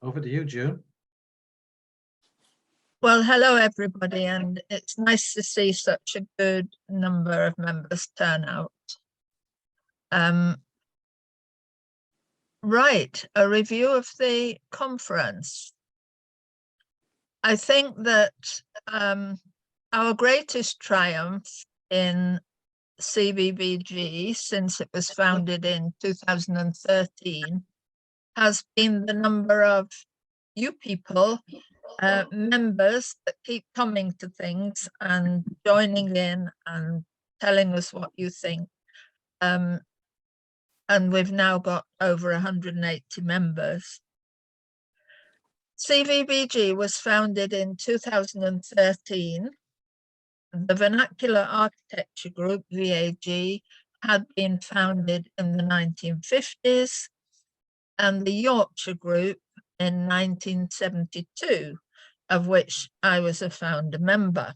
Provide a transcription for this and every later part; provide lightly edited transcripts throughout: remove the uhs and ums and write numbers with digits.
Over to you, June. Well, hello, everybody, and it's nice to see such a good number of members turn out. Right, a review of the conference. I think that our greatest triumph in CVBG since it was founded in 2013 has been the number of you people, members that keep coming to things and joining in and telling us what you think. And we've now got over 180 members. CVBG was founded in 2013. The Vernacular Architecture Group, VAG, had been founded in the 1950s, and the Yorkshire Group in 1972, of which I was a founder member.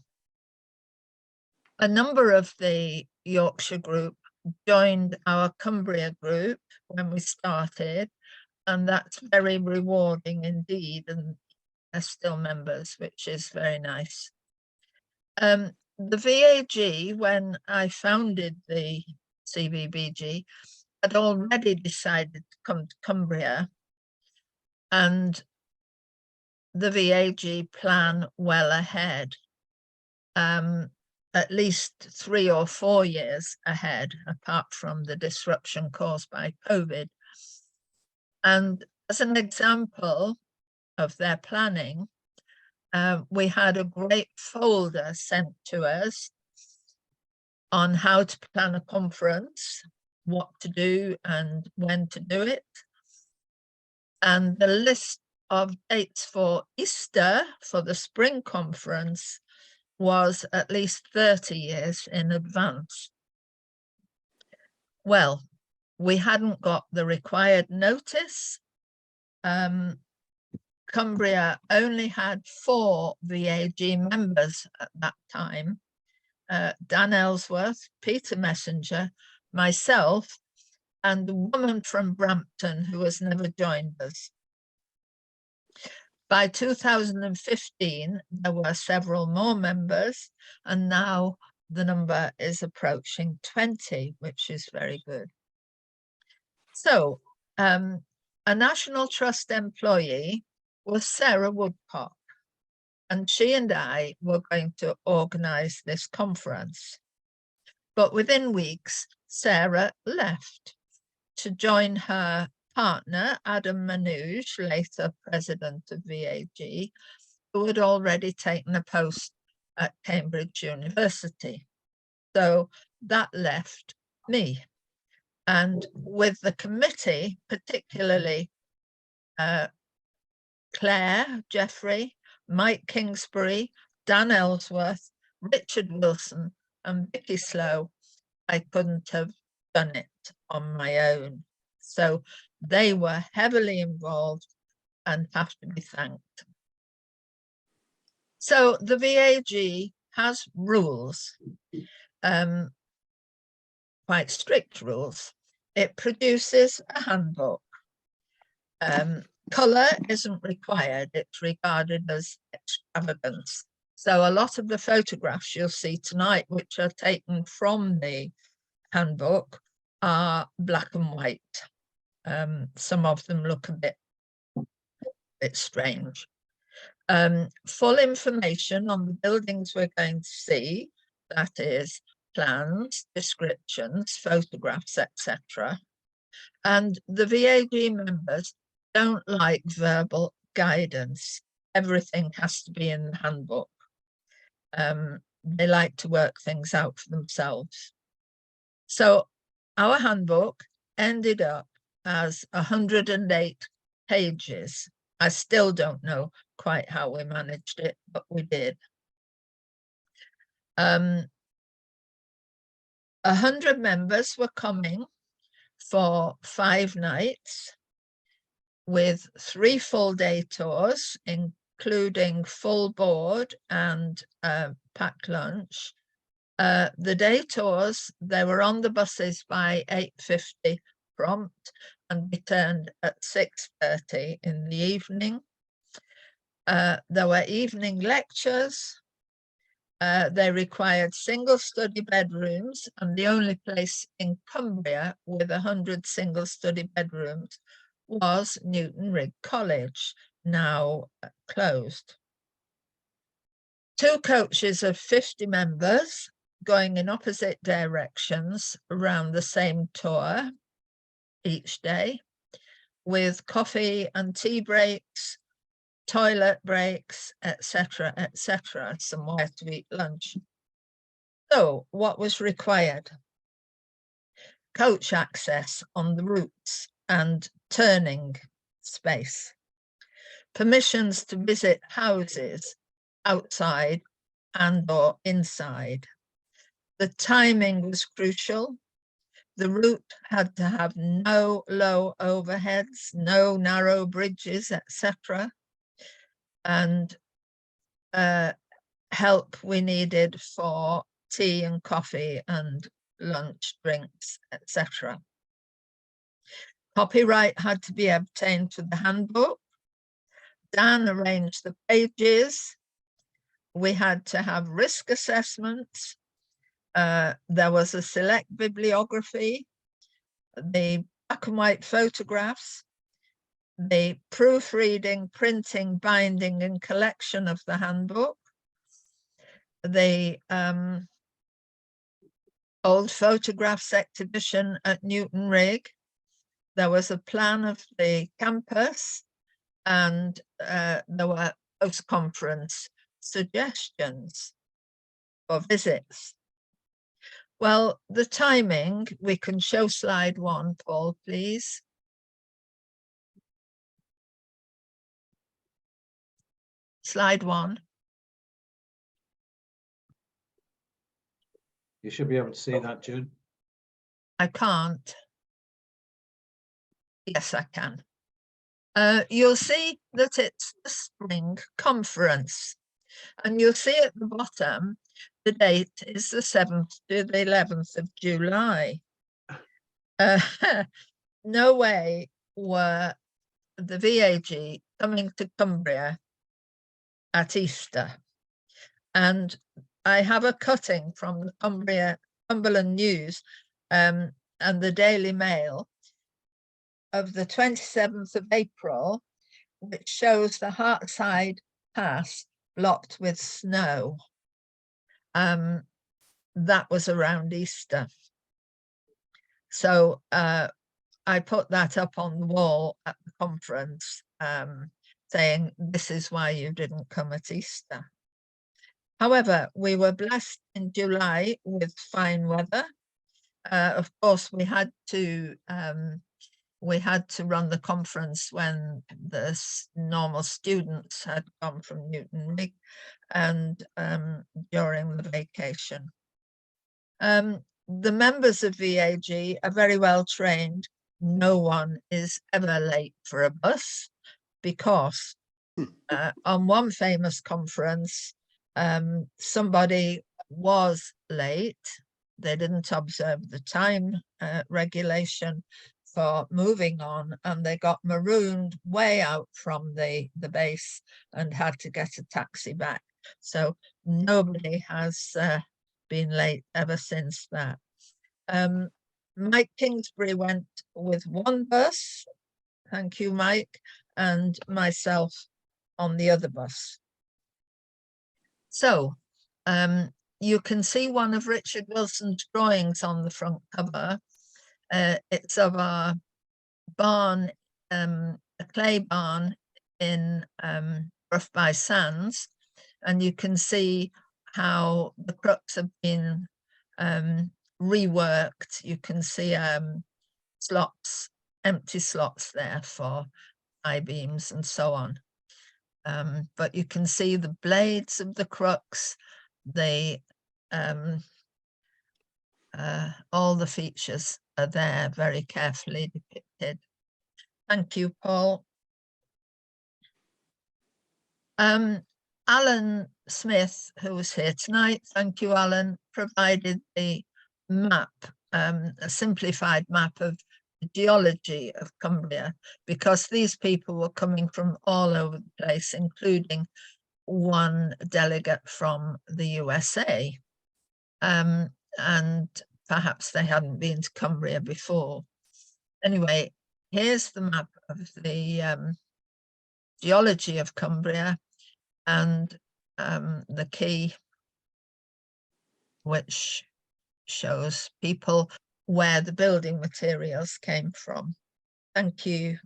A number of the Yorkshire Group joined our Cumbria group when we started, and that's very rewarding indeed, and they're still members, which is very nice. The VAG, when I founded the CVBG, had already decided to come to Cumbria, and the VAG plan well ahead, at least 3 or 4 years ahead, apart from the disruption caused by COVID. And as an example of their planning, we had a great folder sent to us on how to plan a conference, what to do and when to do it. And the list of dates for Easter for the spring conference was at least 30 years in advance. Well, we hadn't got the required notice. Cumbria only had 4 VAG members at that time. Dan Ellsworth, Peter Messenger, myself, and a woman from Brampton who has never joined us. By 2015, there were several more members, and now the number is approaching 20, which is very good. So, a National Trust employee was Sarah Woodcock, and she and I were going to organise this conference. But within weeks, Sarah left to join her partner, Adam Manouche, later president of VAG, who had already taken a post at Cambridge University. So that left me. And with the committee, particularly Claire, Jeffrey, Mike Kingsbury, Dan Ellsworth, Richard Wilson, and Vicky Slowe, I couldn't have done it on my own. So they were heavily involved and have to be thanked. So the VAG has rules, quite strict rules. It produces a handbook. Colour isn't required, it's regarded as extravagance. So a lot of the photographs you'll see tonight, which are taken from the handbook, are black and white. Some of them look a bit strange. Full information on the buildings we're going to see, that is plans, descriptions, photographs, etc. And the VAG members don't like verbal guidance. Everything has to be in the handbook. They like to work things out for themselves. So our handbook ended up as 108 pages. I still don't know quite how we managed it, but we did. 100 members were coming for 5 nights with 3 full-day tours, including full board and packed lunch. The day tours, they were on the buses by 8:50 prompt, and returned at 6:30 in the evening. There were evening lectures. They required single study bedrooms, and the only place in Cumbria with 100 single study bedrooms was Newton-Rigg College, now closed. 2 coaches of 50 members going in opposite directions around the same tour each day, with coffee and tea breaks, toilet breaks, etc., etc., somewhere to eat lunch. So what was required? Coach access on the routes and turning space. Permissions to visit houses outside and or inside. The timing was crucial. The route had to have no low overheads, no narrow bridges, etc. And help we needed for tea and coffee and lunch, drinks, etc. Copyright had to be obtained for the handbook. Dan arranged the pages. We had to have risk assessments. There was a select bibliography, the black and white photographs, the proofreading, printing, binding, and collection of the handbook, the old photographs exhibition at Newton-Rigg. There was a plan of the campus, and there were post-conference suggestions for visits. Well, the timing, we can show slide 1, Paul, please. Slide 1. You should be able to see that, June. I can't. Yes, I can. You'll see that it's the spring conference, and you'll see at the bottom the date is the 7th to the 11th of July. No way were the VAG coming to Cumbria at Easter. And I have a cutting from the Cumberland News and the Daily Mail of the 27th of April, which shows the Hartside Pass blocked with snow. That was around Easter. So I put that up on the wall at the conference, saying this is why you didn't come at Easter. However, we were blessed in July with fine weather. Of course, we had to run the conference when the normal students had come from Newton-Rigg and during the vacation. The members of VAG are very well trained. No one is ever late for a bus, because on one famous conference, somebody was late. They didn't observe the time regulation for moving on, and they got marooned way out from the base and had to get a taxi back. So nobody has been late ever since that. Mike Kingsbury went with one bus, thank you, Mike, and myself on the other bus. So you can see one of Richard Wilson's drawings on the front cover. It's of our barn, a clay barn in Rough by Sands, and you can see how the crux have been reworked. You can see slots, empty slots there for I-beams and so on. But you can see the blades of the crux, all the features are there, very carefully depicted. Thank you, Paul. Alan Smith, who was here tonight, thank you, Alan, provided the map, a simplified map of geology of Cumbria, because these people were coming from all over the place, including one delegate from the USA. And perhaps they hadn't been to Cumbria before. Anyway, here's the map of the geology of Cumbria, and the key, which shows people where the building materials came from. Thank you.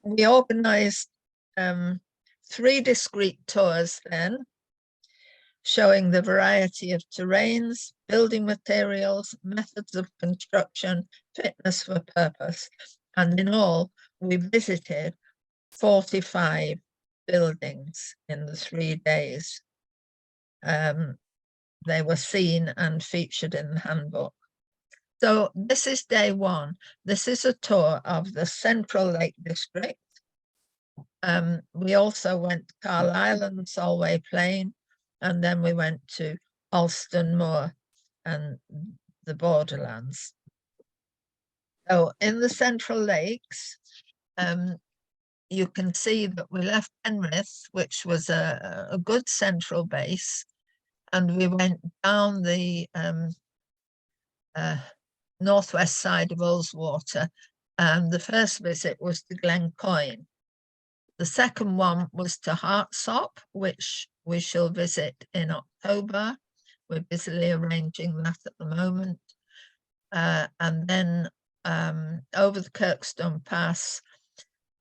We organised 3 discrete tours then, showing the variety of terrains, building materials, methods of construction, fitness for purpose. And in all, we visited 45 buildings in the 3 days. They were seen and featured in the handbook. So this is day 1. This is a tour of the Central Lake District. We also went to Carlisle and Solway Plain, and then we went to Alston Moor and the borderlands. So in the Central Lakes, you can see that we left Penrith, which was a good central base, and we went down the northwest side of Ullswater, and the first visit was to Glencoyne. The second one was to Hartsop, which we shall visit in October. We're busily arranging that at the moment. And then over the Kirkstone Pass,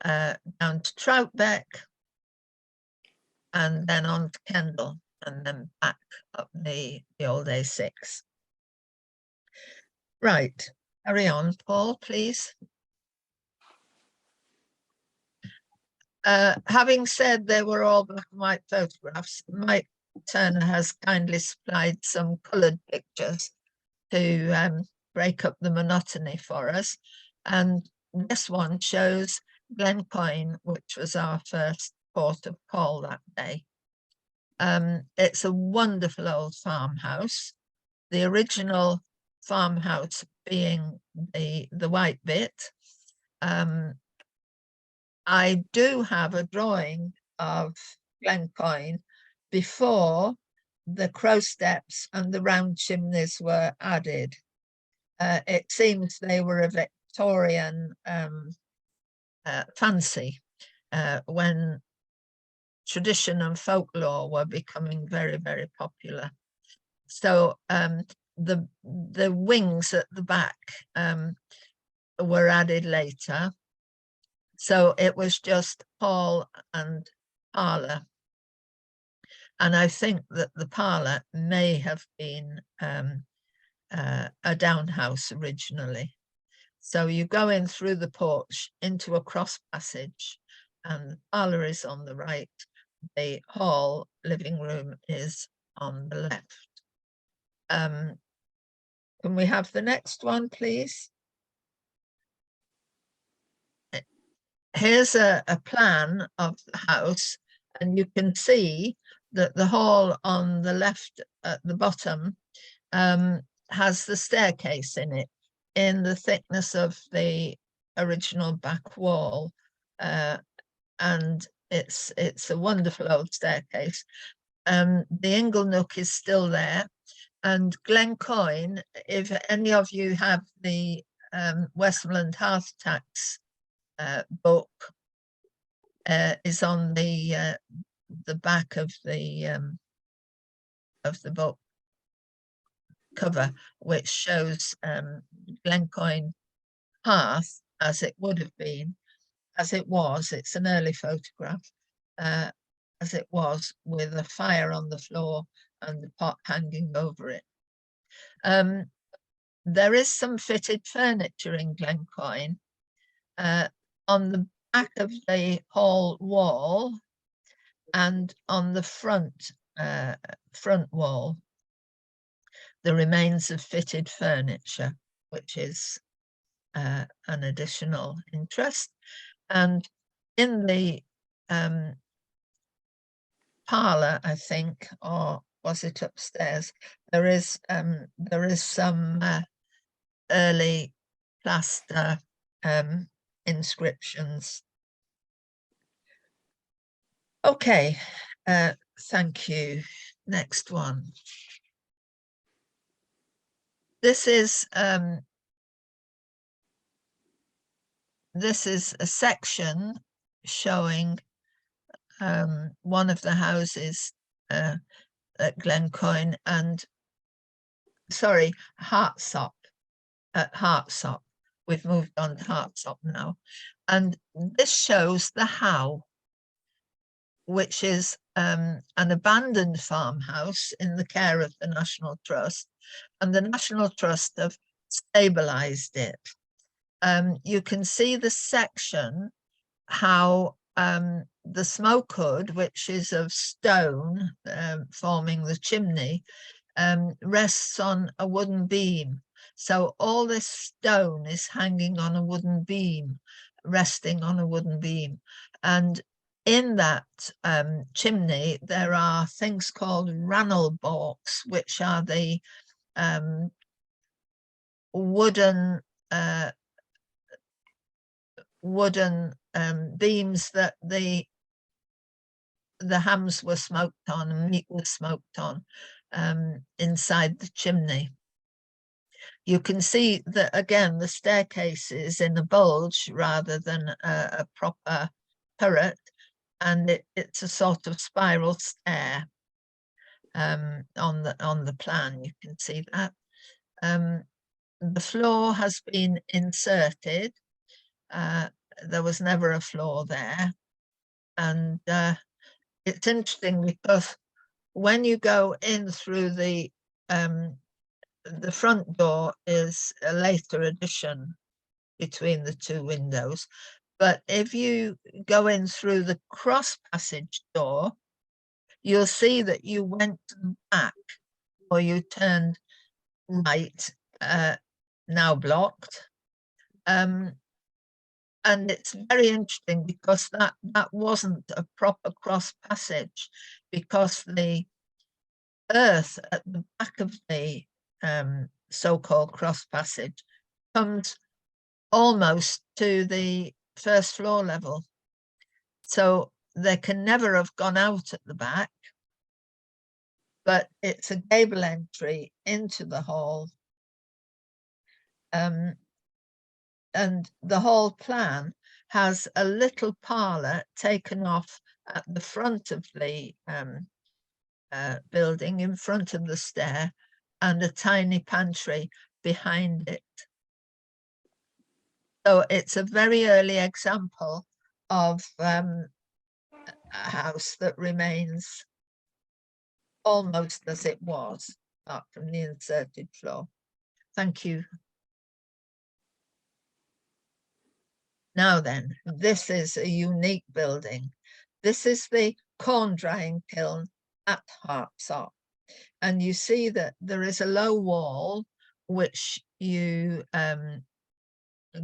down to Troutbeck, and then on to Kendal, and then back up the old A6. Right, carry on, Paul, please. Having said they were all black and white photographs, Mike Turner has kindly supplied some coloured pictures to break up the monotony for us. And this one shows Glencoyne, which was our first port of call that day. It's a wonderful old farmhouse. The original farmhouse being the white bit. I do have a drawing of Glencoyne before the crow steps and the round chimneys were added. It seems they were a Victorian fancy when tradition and folklore were becoming very, very popular. So the wings at the back were added later. So it was just hall and parlour. And I think that the parlour may have been a down house originally. So you go in through the porch into a cross passage, and the parlour is on the right. The hall living room is on the left. Can we have the next one, please? Here's a plan of the house, and you can see that the hall on the left at the bottom has the staircase in it, in the thickness of the original back wall, and it's a wonderful old staircase. The ingle nook is still there, and Glencoyne, if any of you have the Westmoreland Hearth Tax book, is on the back of the book cover, which shows Glencoyne Hearth as it would have been, as it was. It's an early photograph, as it was, with a fire on the floor and the pot hanging over it. There is some fitted furniture in Glencoyne. On the back of the hall wall and on the front wall, the remains of fitted furniture, which is an additional interest. And in the parlour, I think, or was it upstairs, there is some early plaster inscriptions. Okay, thank you. Next one. This is a section showing one of the houses at Glencoyne and, sorry, Hartsop, at Hartsop. We've moved on to Hartsop now. And this shows the How, which is an abandoned farmhouse in the care of the National Trust, and the National Trust have stabilised it. You can see the section how the smoke hood, which is of stone forming the chimney, rests on a wooden beam. So all this stone is hanging on a wooden beam, resting on a wooden beam. And in that chimney, there are things called rannel balks, which are the wooden beams that the hams were smoked on and meat was smoked on inside the chimney. You can see that again the staircase is in a bulge rather than a proper turret, and it's a sort of spiral stair on the plan. You can see that the floor has been inserted. There was never a floor there, and it's interesting because when you go in through the front door is a later addition between the two windows, but if you go in through the cross passage door, you'll see that you went back or you turned right, now blocked. And it's very interesting because that wasn't a proper cross passage, because the earth at the back of the so-called cross passage comes almost to the first floor level. So they can never have gone out at the back, but it's a gable entry into the hall. And the whole plan has a little parlour taken off at the front of the building, in front of the stair, and a tiny pantry behind it. So it's a very early example of a house that remains almost as it was, apart from the inserted floor. Thank you. Now then, this is a unique building. This is the corn drying kiln at Hartsop. And you see that there is a low wall which you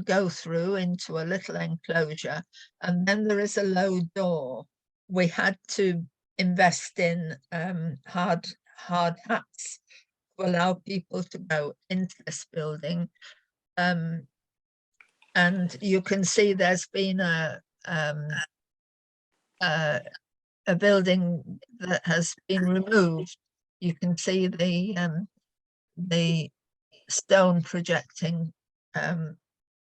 go through into a little enclosure, and then there is a low door. We had to invest in hard hats to allow people to go into this building. And you can see there's been a building that has been removed. You can see the stone projecting,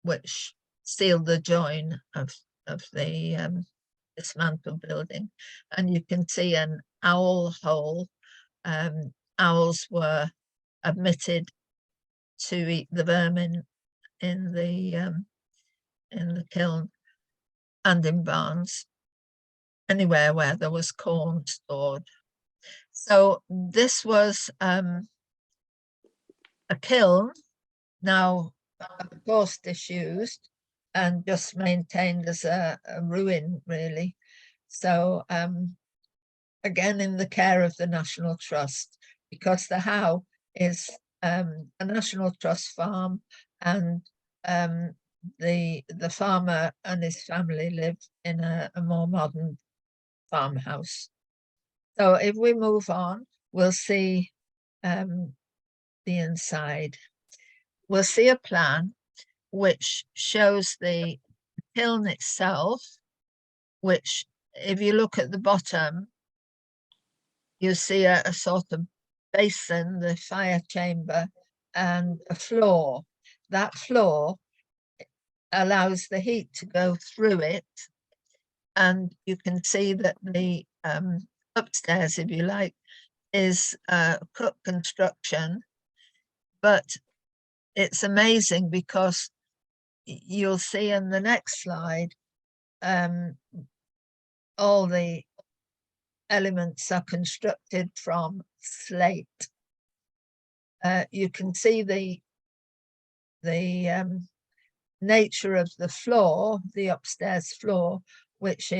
which sealed the join of the dismantled building, and you can see an owl hole. Owls were admitted to eat the vermin in the kiln and in barns, anywhere where there was corn stored. So this was a kiln, now of course disused and just maintained as a ruin, really. So again, in the care of the National Trust, because the How is a National Trust farm, and the farmer and his family live in a more modern farmhouse. So if we move on, we'll see the inside. We'll see a plan which shows the kiln itself, which if you look at the bottom, you see a sort of basin, the fire chamber, and a floor. That floor allows the heat to go through it, and you can see that the upstairs, if you like, is cook construction. But it's amazing because you'll see in the next slide all the elements are constructed from slate. You can see the nature of the floor, the upstairs floor, which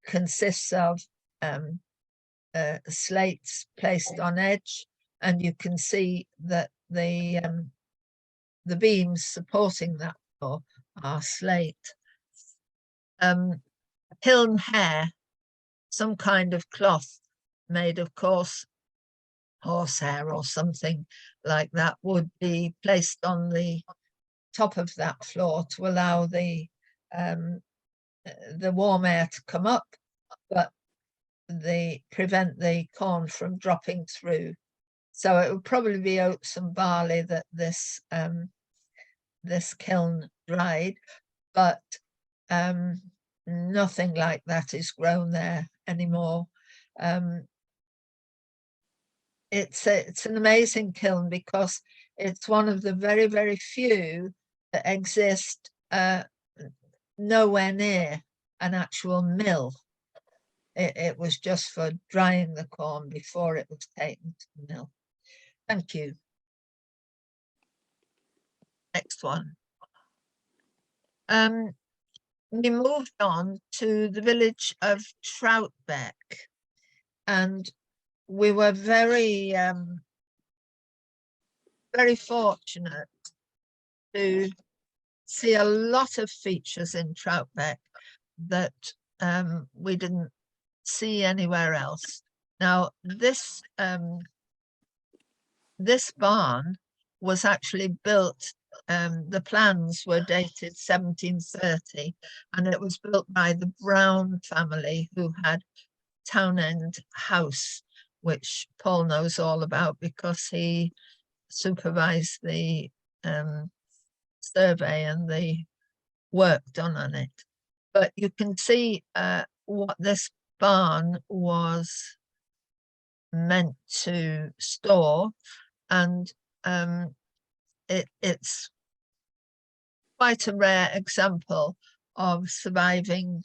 consists of slates placed on edge, and you can see that the beams supporting that floor are slate. Kiln hair, some kind of cloth made of coarse horsehair or something like that, would be placed on the top of that floor to allow the warm air to come up, but prevent the corn from dropping through. So it would probably be oats and barley that this kiln dried, but nothing like that is grown there anymore. It's an amazing kiln because it's one of the very, very few that exist nowhere near an actual mill. It was just for drying the corn before it was taken to the mill. Thank you. Next one. We moved on to the village of Troutbeck, and we were very, very fortunate to see a lot of features in Troutbeck that we didn't see anywhere else. Now, this barn was actually built, the plans were dated 1730, and it was built by the Brown family, who had Townend House, which Paul knows all about because he supervised the survey and the work done on it. But you can see what this barn was meant to store, and it's quite a rare example of surviving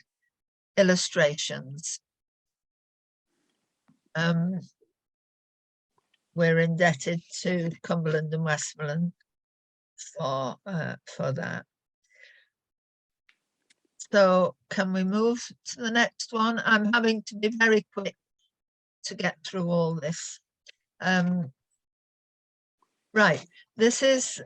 illustrations. We're indebted to Cumberland and Westmoreland for that. So can we move to the next one? I'm having to be very quick to get through all this. Right, this is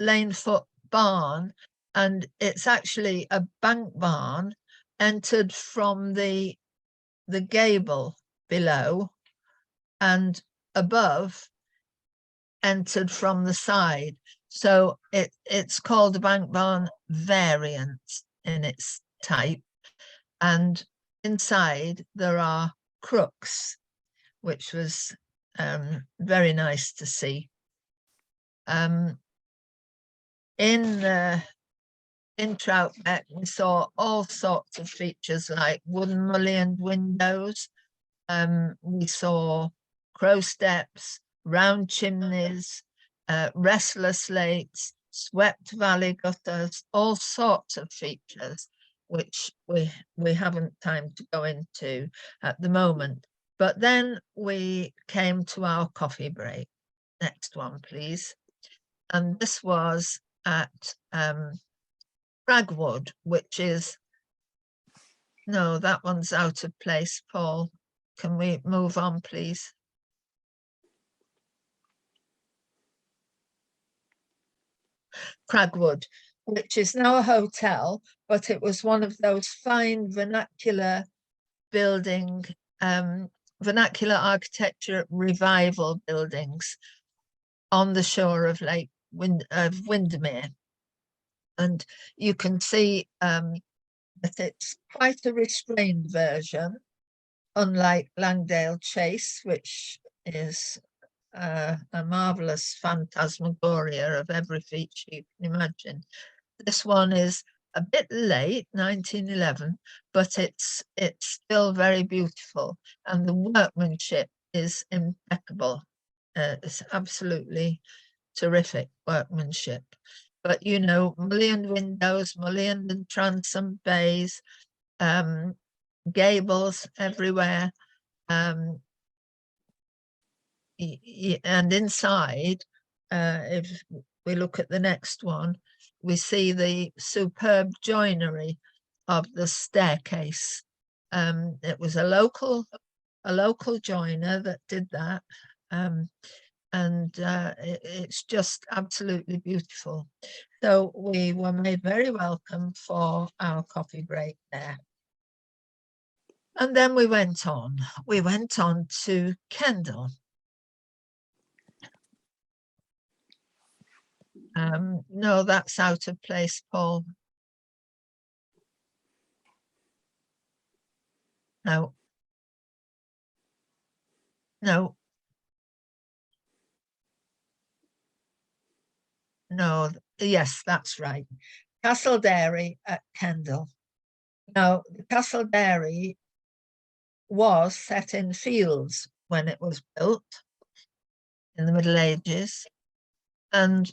Lanefoot Barn, and it's actually a bank barn entered from the gable below, and above entered from the side. So it's called a bank barn variant in its type, and inside there are crooks, which was very nice to see. In Troutbeck, we saw all sorts of features like wooden mullioned windows. We saw crow steps, round chimneys, restless slates, swept valley gutters, all sorts of features, which we haven't time to go into at the moment. But then we came to our coffee break. Next one, please. And this was at Cragwood, which is, no, that one's out of place, Paul. Can we move on, please? Cragwood, which is now a hotel, but it was one of those fine vernacular building, vernacular architecture revival buildings on the shore of Lake Windermere, and you can see that it's quite a restrained version, unlike Langdale Chase, which is a marvelous phantasmagoria of every feature you can imagine. This one is a bit late, 1911, but it's still very beautiful, and the workmanship is impeccable. It's absolutely terrific workmanship. But you know, mullioned windows, mullioned and transom bays, gables everywhere, and inside, if we look at the next one, we see the superb joinery of the staircase. It was a local joiner that did that, and it's just absolutely beautiful. So we were made very welcome for our coffee break there. And then we went on to Kendal. No, that's out of place, Paul. No. No. No, yes, that's right. Castle Dairy at Kendal. Now, the Castle Dairy was set in fields when it was built in the Middle Ages, and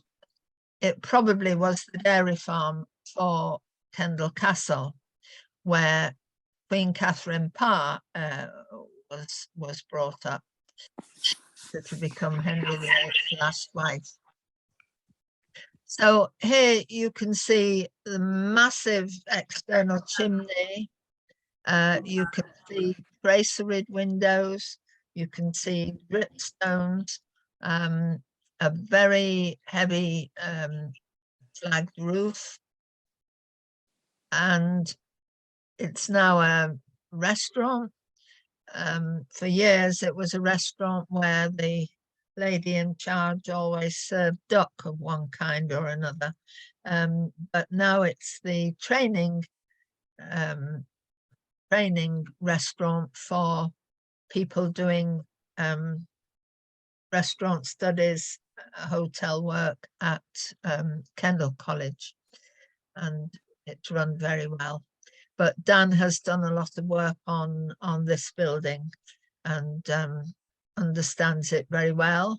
it probably was the dairy farm for Kendal Castle, where Queen Catherine Parr was brought up to become Henry VIII's last wife. So here you can see the massive external chimney. You can see traceried windows. You can see dripstones, a very heavy flagged roof, and it's now a restaurant. For years it was a restaurant where the lady in charge always served duck of one kind or another, but now it's the training restaurant for people doing restaurant studies, hotel work at Kendal College, and it's run very well. But Dan has done a lot of work on this building and understands it very well.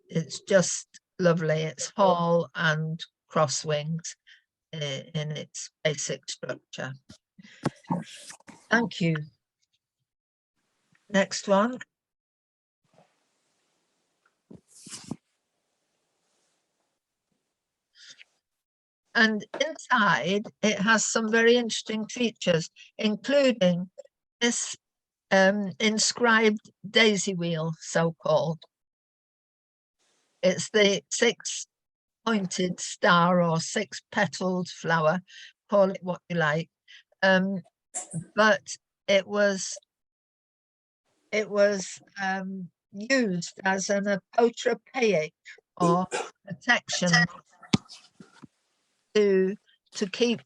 It's just lovely. It's hall and cross wings in its basic structure. Thank you. Next one. And inside it has some very interesting features, including this inscribed daisy wheel, so-called. It's the six-pointed star or six-petaled flower, call it what you like. But it was used as an apotropaic or protection to keep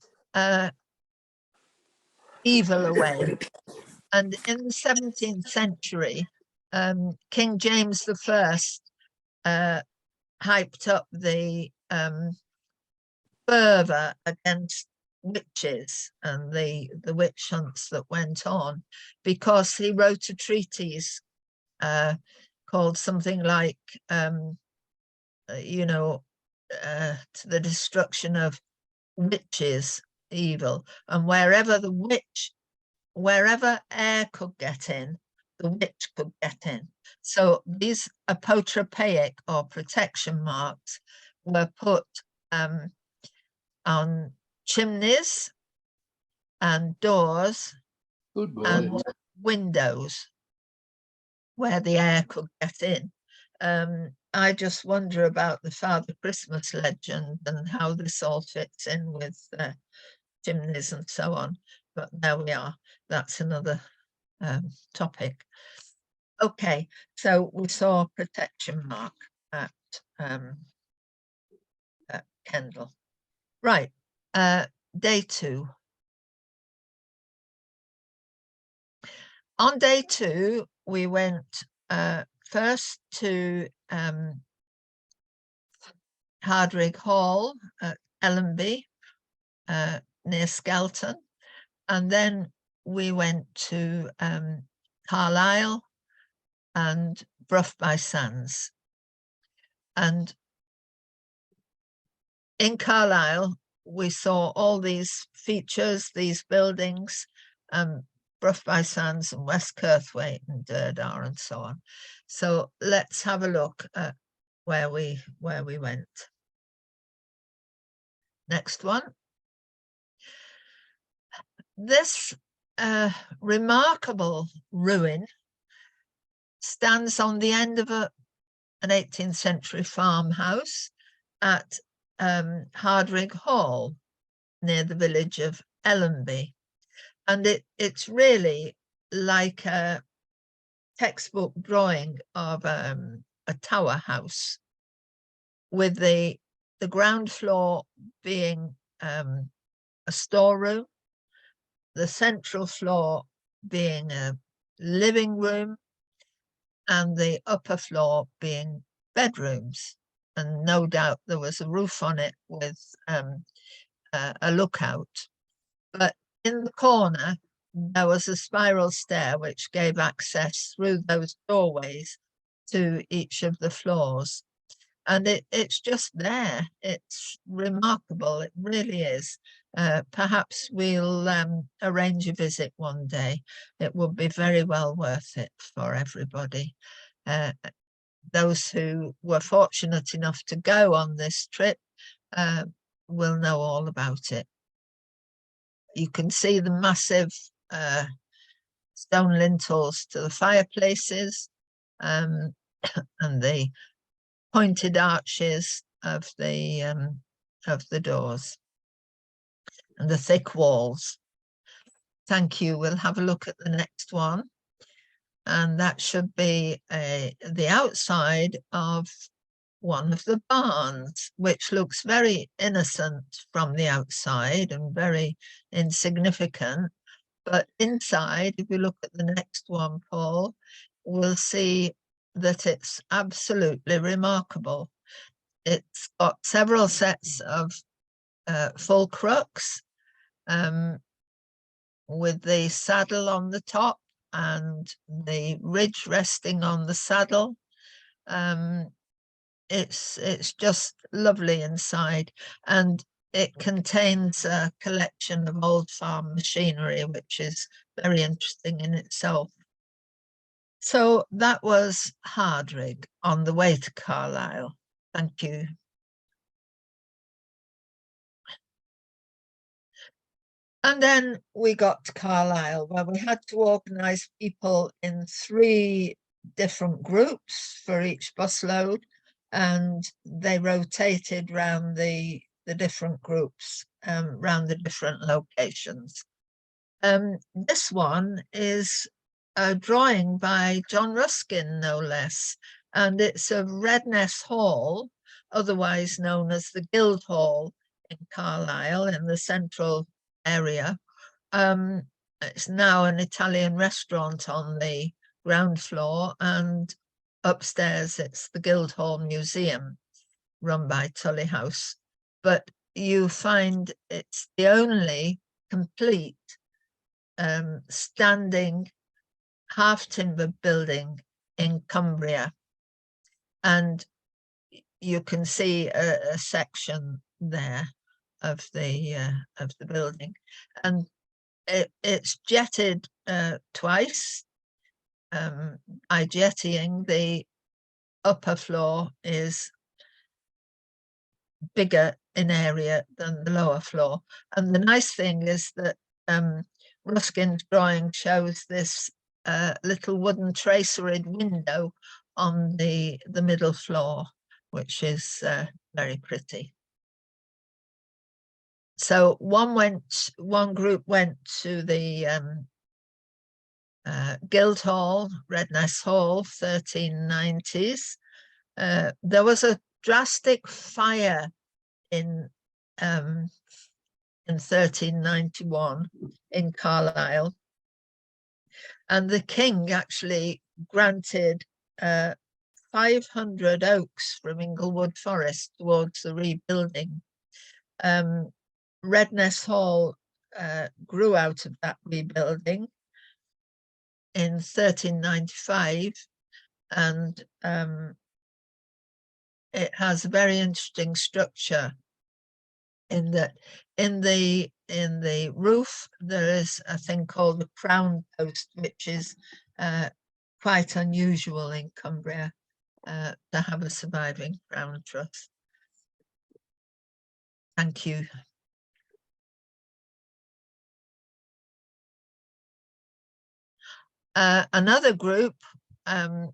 evil away. And in the 17th century, King James I hyped up the fervour against witches and the witch hunts that went on, because he wrote a treatise called something like to the destruction of witches evil, and wherever air could get in, the witch could get in. So these apotropaic or protection marks were put on chimneys and doors and windows where the air could get in. I just wonder about the Father Christmas legend and how this all fits in with chimneys and so on. But there we are. That's another topic. Okay, so we saw protection mark. at Kendal. Right, day 2. On day 2, we went first to Hardwigg Hall at Ellenby, near Skelton, and then we went to Carlisle and Brough by Sands. And in Carlisle, we saw all these features, these buildings, Brough by Sands and West Kirthwaite and Durdar and so on. So let's have a look at where we went. Next one. This remarkable ruin stands on the end of an 18th century farmhouse at Hardwigg Hall, near the village of Ellenby. And it's really like a textbook drawing of a tower house, with the ground floor being a storeroom, the central floor being a living room, and the upper floor being bedrooms. And no doubt there was a roof on it with a lookout. But in the corner, there was a spiral stair which gave access through those doorways to each of the floors. And it's just there. It's remarkable. It really is. Perhaps we'll arrange a visit one day. It would be very well worth it for everybody. Those who were fortunate enough to go on this trip will know all about it. You can see the massive stone lintels to the fireplaces, and the pointed arches of the doors, and the thick walls. Thank you. We'll have a look at the next one, and that should be the outside of one of the barns, which looks very innocent from the outside and very insignificant. But inside, if you look at the next one, Paul, we'll see that it's absolutely remarkable. It's got several sets of full crux, with the saddle on the top and the ridge resting on the saddle. It's just lovely inside, and it contains a collection of old farm machinery, which is very interesting in itself. So that was Hardwigg on the way to Carlisle. Thank you. And then we got to Carlisle, where we had to organise people in 3 different groups for each busload, and they rotated round the different groups, round the different locations. This one is a drawing by John Ruskin, no less, and it's of Redness Hall, otherwise known as the Guildhall in Carlisle, in the central area. It's now an Italian restaurant on the ground floor, and upstairs it's the Guildhall Museum, run by Tully House. But you find it's the only complete standing half-timber building in Cumbria, and you can see a section there of the building, and it's jetted twice. By jettying, the upper floor is bigger in area than the lower floor, and the nice thing is that Ruskin's drawing shows this little wooden traceried window on the middle floor, which is very pretty. So one group went to the Guildhall, Redness Hall, 1390s, There was a drastic fire in 1391 in Carlisle, and the king actually granted 500 oaks from Inglewood Forest towards the rebuilding. Redness Hall grew out of that rebuilding in 1395, and it has a very interesting structure in that in the roof there is a thing called the crown post, which is quite unusual in Cumbria, to have a surviving crown truss. Thank you. Another group on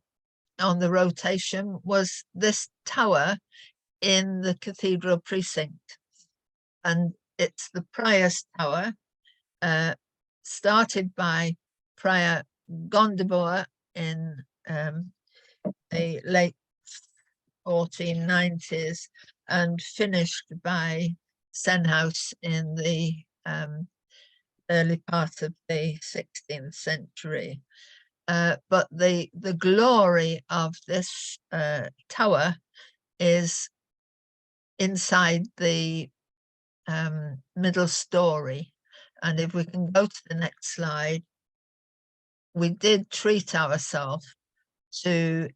the rotation was this tower in the cathedral precinct, and it's the Prior's Tower, started by Prior Gondibor in the late 1490s and finished by Senhouse in the early part of the 16th century. But the glory of this tower is inside the middle story. And if we can go to the next slide, we did treat ourselves to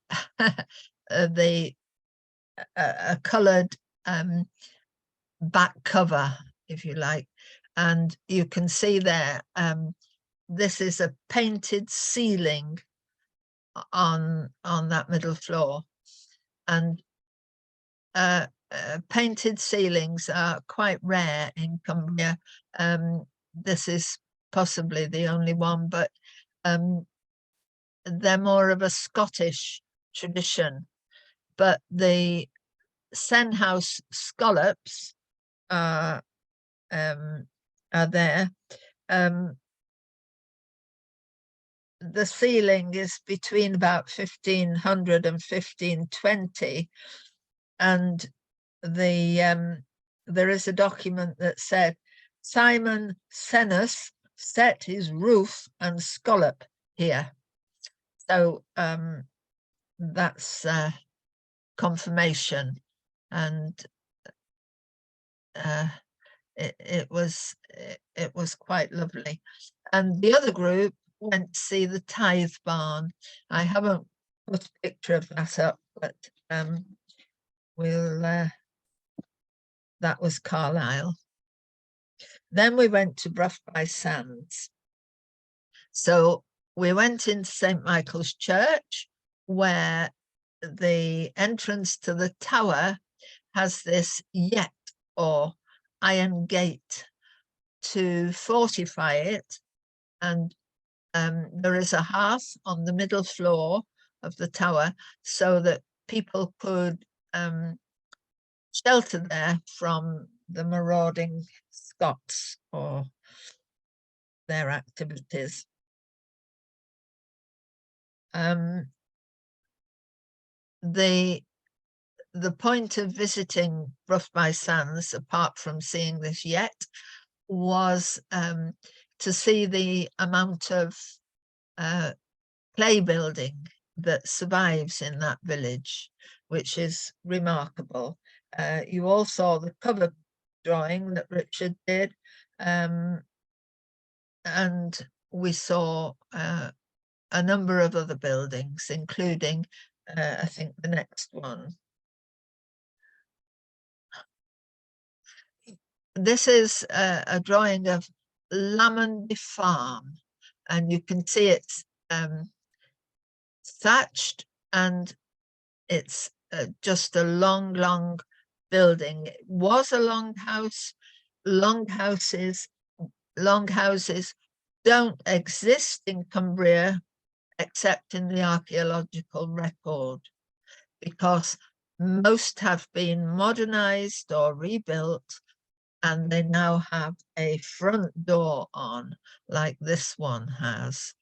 a coloured back cover, if you like, and you can see there this is a painted ceiling on that middle floor, and painted ceilings are quite rare in Cumbria. This is possibly the only one, but they're more of a Scottish tradition. But the Senhouse scallops are there. The ceiling is between about 1500 and 1520, and there is a document that said Simon Senus set his roof and scallop here. So that's confirmation, and it was quite lovely. And the other group went to see the tithe barn. I haven't put a picture of that up, but we'll that was Carlisle. Then we went to Brough by Sands. So we went into St. Michael's Church, where the entrance to the tower has this yett or iron gate to fortify it, and there is a hearth on the middle floor of the tower so that people could shelter there from the marauding Scots or their activities. The point of visiting Brough by Sands, apart from seeing this yett, was to see the amount of clay building that survives in that village, which is remarkable. You all saw the cover drawing that Richard did, and we saw a number of other buildings, including I think the next one. This is a drawing of Lammondy Farm, and you can see it's thatched, and it's just a long building. It was a long house. Long houses don't exist in Cumbria except in the archaeological record, because most have been modernized or rebuilt, and they now have a front door on, like this one has.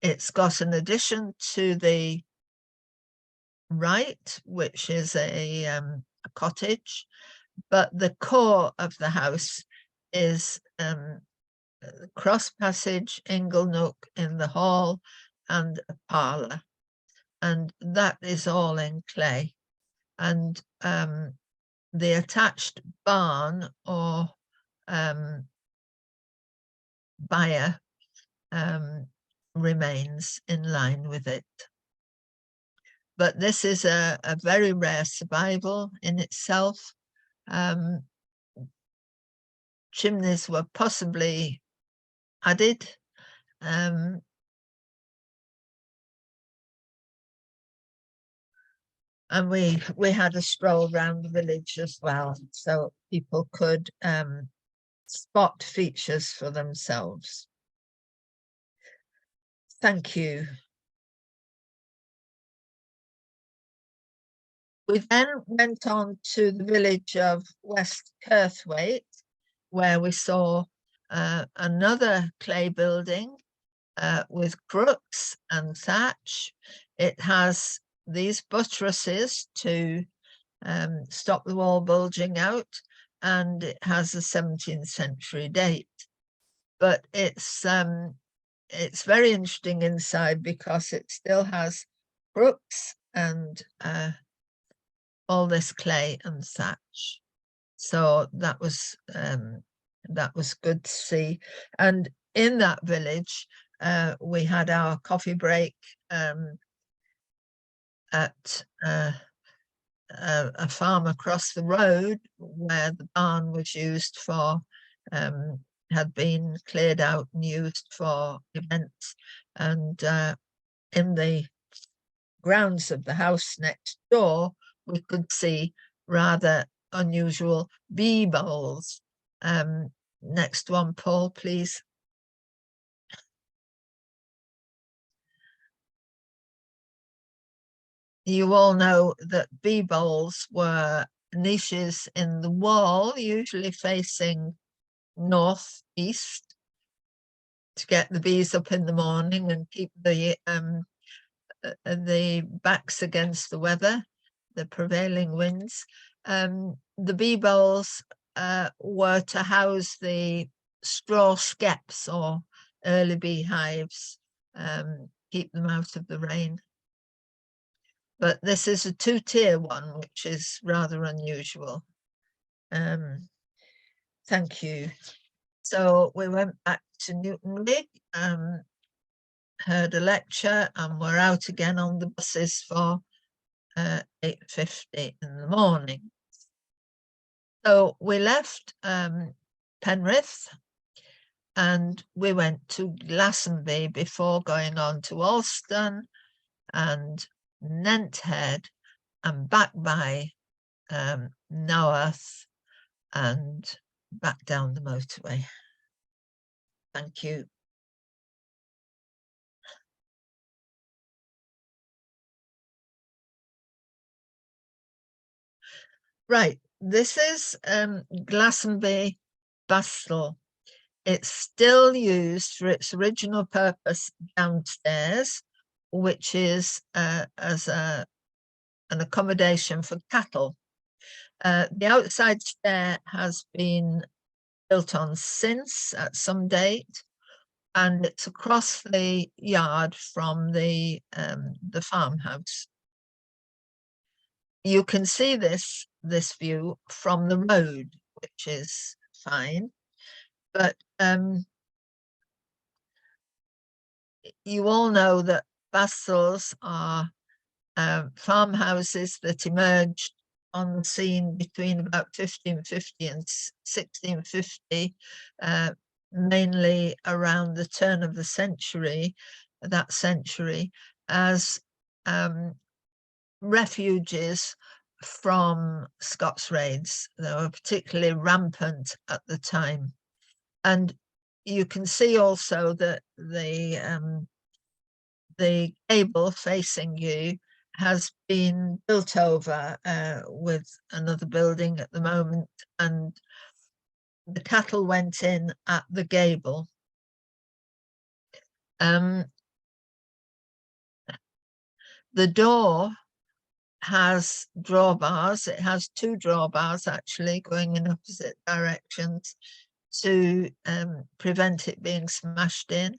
It's got an addition to the right, which is a cottage, but the core of the house is cross passage, ingle nook in the hall, and a parlour, and that is all in clay. And the attached barn or byre remains in line with it. But this is a very rare survival in itself. Chimneys were possibly added. And we had a stroll around the village as well, so people could spot features for themselves. Thank you. We then went on to the village of West Kirthwaite, where we saw another clay building with crooks and thatch. It has these buttresses to stop the wall bulging out, and it has a 17th century date. But it's very interesting inside because it still has crooks and all this clay and thatch. So that was good to see. And in that village, we had our coffee break at a farm across the road, where the barn was used for, had been cleared out and used for events. And in the grounds of the house next door, we could see rather unusual bee bowls. Next one, Paul, please. You all know that bee bowls were niches in the wall, usually facing northeast, to get the bees up in the morning and keep the backs against the weather, the prevailing winds. The bee bowls were to house the straw skeps or early beehives, keep them out of the rain. But this is a two-tier one, which is rather unusual. Thank you. So we went back to Newtonley, heard a lecture, and we're out again on the buses for 8:50 in the morning. So we left Penrith and we went to Glastonbury before going on to Alston and Nenthead and back by Naworth and back down the motorway. Thank you. Right, this is Glastonbury Bastle. It's still used for its original purpose downstairs, which is as an accommodation for cattle. The outside stair has been built on since at some date, and it's across the yard from the farmhouse. You can see this view from the road, which is fine, but you all know that bastles are farmhouses that emerged on the scene between about 1550 and 1650, mainly around the turn of the century, as refuges from Scots raids. They were particularly rampant at the time. And you can see also that the gable facing you has been built over with another building at the moment, and the cattle went in at the gable. The door has drawbars. It has 2 drawbars actually going in opposite directions to prevent it being smashed in.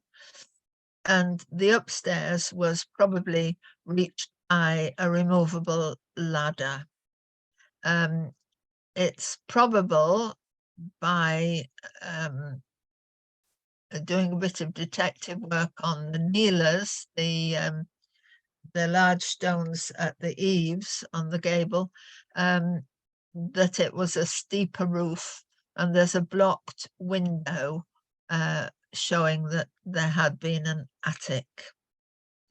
And the upstairs was probably reached by a removable ladder. It's probable by doing a bit of detective work on the kneelers, the large stones at the eaves on the gable, that it was a steeper roof, and there's a blocked window showing that there had been an attic.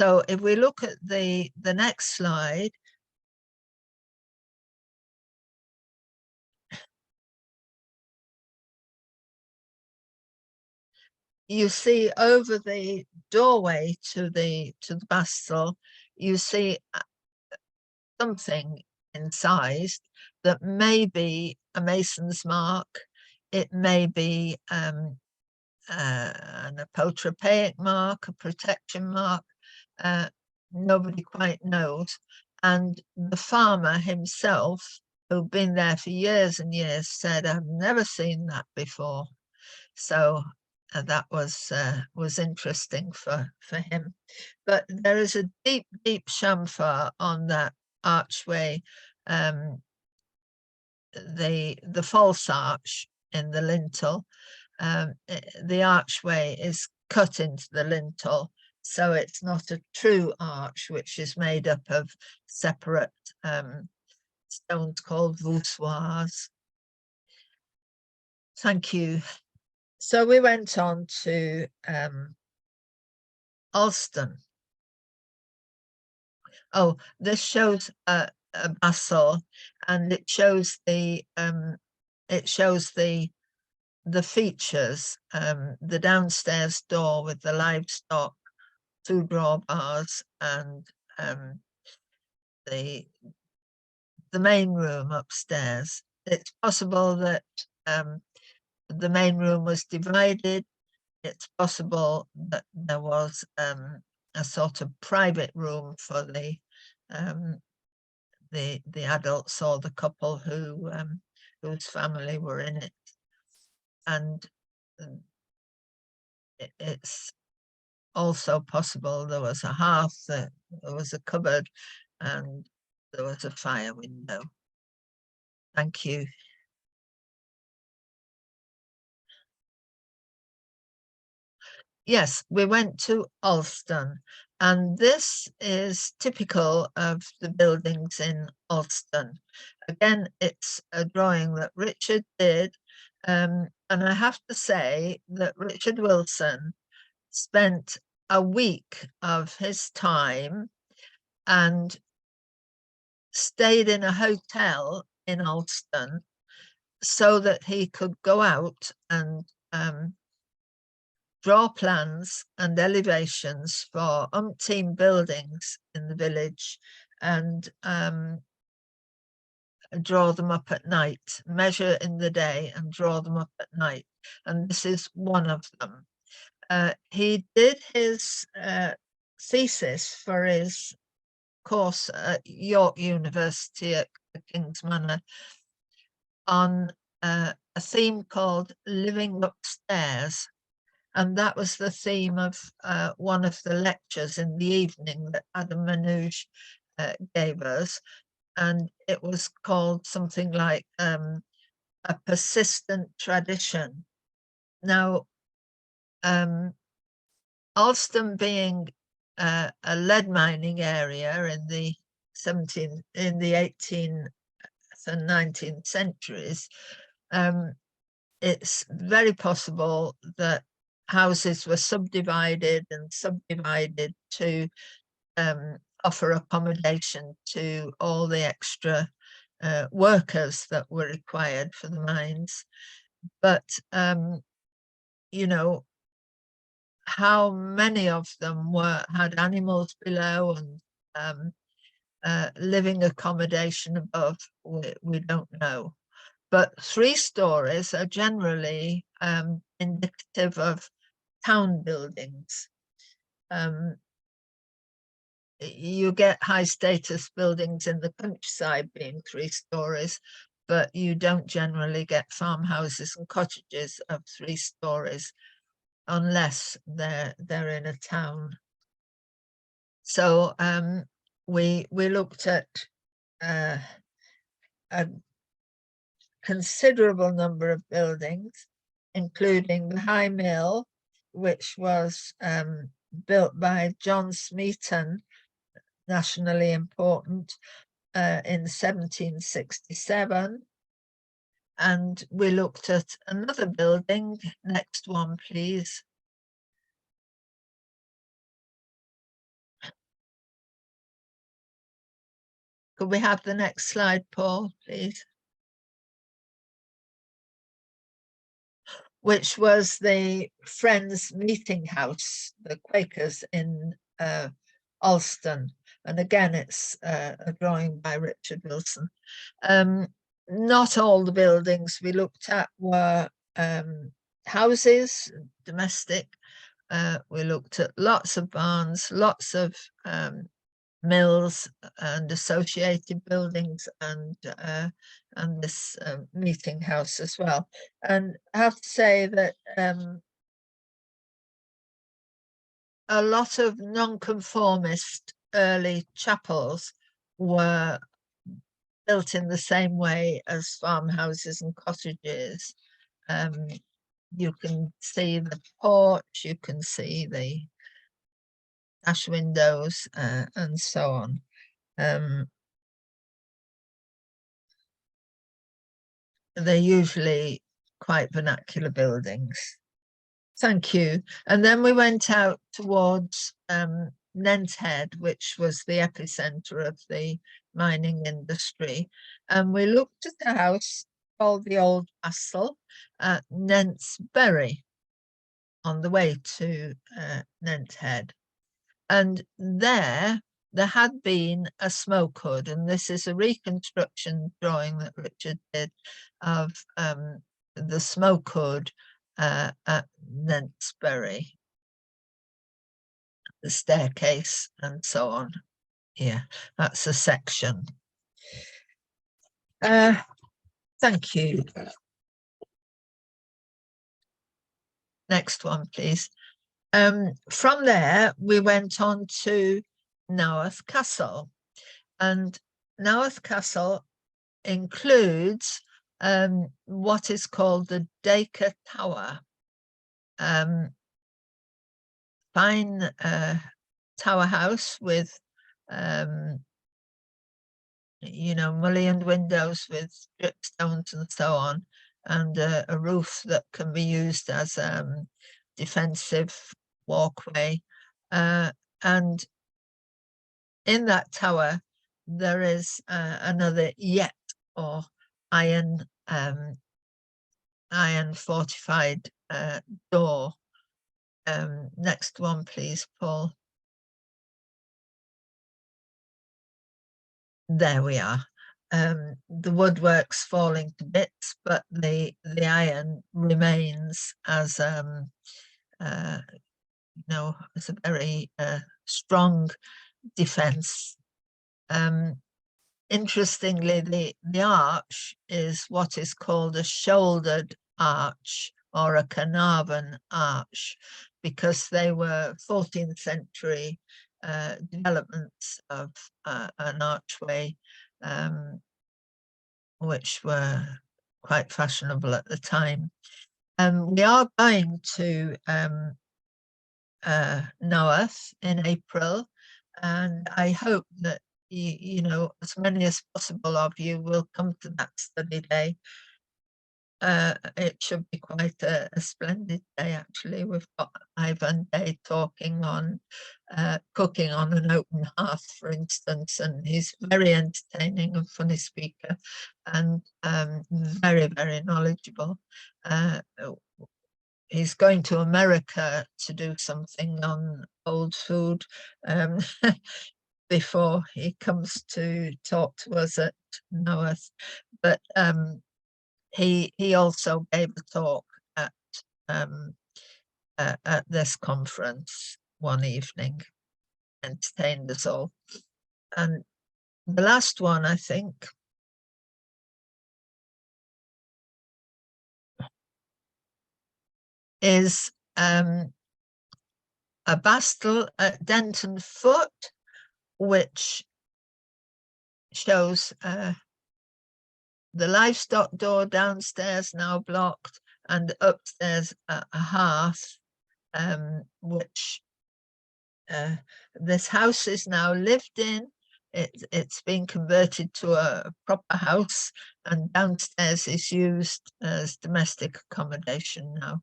So if we look at the next slide, you see over the doorway to the bastel, you see something incised that may be a mason's mark. It may be an apotropaic mark, a protection mark. Nobody quite knows. And the farmer himself, who'd been there for years and years, said, "I've never seen that before." So that was interesting for him. But there is a deep chamfer on that archway, the false arch in the lintel. The archway is cut into the lintel, so it's not a true arch, which is made up of separate stones called voussoirs. Thank you. So we went on to Alston. Oh, this shows a basel, and it shows the features, the downstairs door with the livestock, 2 drawbars, and the main room upstairs. It's possible that the main room was divided. It's possible that there was a sort of private room for the adults or the couple whose family were in it. And it's also possible there was a hearth, there was a cupboard, and there was a fire window. Thank you. Yes, we went to Alston, and this is typical of the buildings in Alston. Again, it's a drawing that Richard did, and I have to say that Richard Wilson spent a week of his time and stayed in a hotel in Alston so that he could go out and draw plans and elevations for umpteen buildings in the village, and draw them up at night, measure in the day and draw them up at night. And this is one of them. He did his thesis for his course at York University at King's Manor on a theme called Living Upstairs. And that was the theme of one of the lectures in the evening that Adam Manouche gave us. And it was called something like a persistent tradition. Now, Alston being a lead mining area in the 18th and 19th centuries, it's very possible that houses were subdivided to offer accommodation to all the extra workers that were required for the mines. But you know, how many of them had animals below and living accommodation above, we don't know. But 3 stories are generally indicative of town buildings. you get high status buildings in the countryside being 3 stories, but you don't generally get farmhouses and cottages of 3 stories unless they're in a town. So we looked at a considerable number of buildings, including the High Mill, which was built by John Smeaton, nationally important, in 1767. And we looked at another building. Next one, please. Could we have the next slide, Paul, please? Which was the Friends Meeting House, the Quakers in Alston. And again, it's a drawing by Richard Wilson. Not all the buildings we looked at were houses, domestic. We looked at lots of barns, lots of mills and associated buildings, and this meeting house as well. And I have to say that a lot of non-conformist early chapels were built in the same way as farmhouses and cottages. You can see the porch, you can see the sash windows, and so on. They're usually quite vernacular buildings. Thank you. And then we went out towards Nenthead, which was the epicenter of the mining industry. And we looked at a house called the Old Castle at Nentsbury on the way to Nenthead. And there had been a smoke hood, and this is a reconstruction drawing that Richard did of the smoke hood at Nentsbury, the staircase and so on. Yeah, that's a section. Thank you. Next one, please. From there, we went on to Naworth Castle, and Naworth Castle includes what is called the Dacre Tower. Fine tower house with mullioned windows with dripstones and so on, and a roof that can be used as defensive walkway, and in that tower there is another yett, or iron fortified door. Next one, please, Paul. There we are. The woodwork's falling to bits, but the iron remains as as a very strong defense. Interestingly, the arch is what is called a shouldered arch or a Carnarvon arch, because they were 14th century developments of an archway, which were quite fashionable at the time. We are going to Naworth in April, and I hope that as many as possible of you will come to that study day. It should be quite a splendid day, actually. We've got Ivan Day talking on cooking on an open hearth, for instance, and he's very entertaining and funny speaker, and very, very knowledgeable. He's going to America to do something on old food before he comes to talk to us at Naworth. But he also gave a talk at this conference one evening. entertained us all. And the last one, I think, is a bastel at Denton Foot, which shows the livestock door downstairs now blocked, and upstairs a hearth, which this house is now lived in. It's been converted to a proper house, and downstairs is used as domestic accommodation now.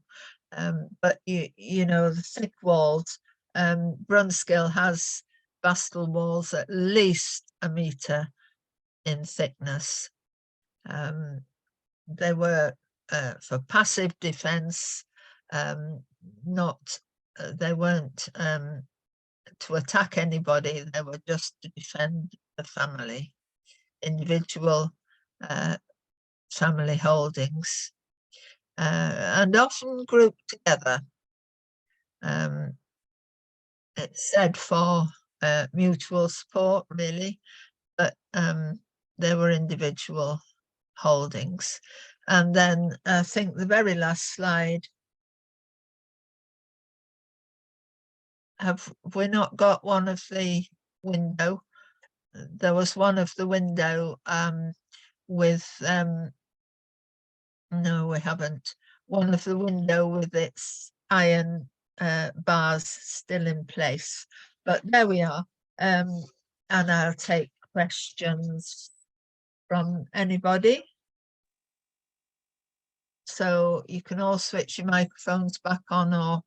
But you know, the thick walls, Brunskill has bastel walls at least 1 metre in thickness. They were for passive defense, not they weren't to attack anybody, they were just to defend the family, individual family holdings, and often grouped together. It's said for mutual support, really, but they were individual holdings. And then I think the very last slide, have we not got one of the window? There was one of the window with no, we haven't. One of the window with its iron bars still in place, but there we are. And I'll take questions from anybody. So you can all switch your microphones back on or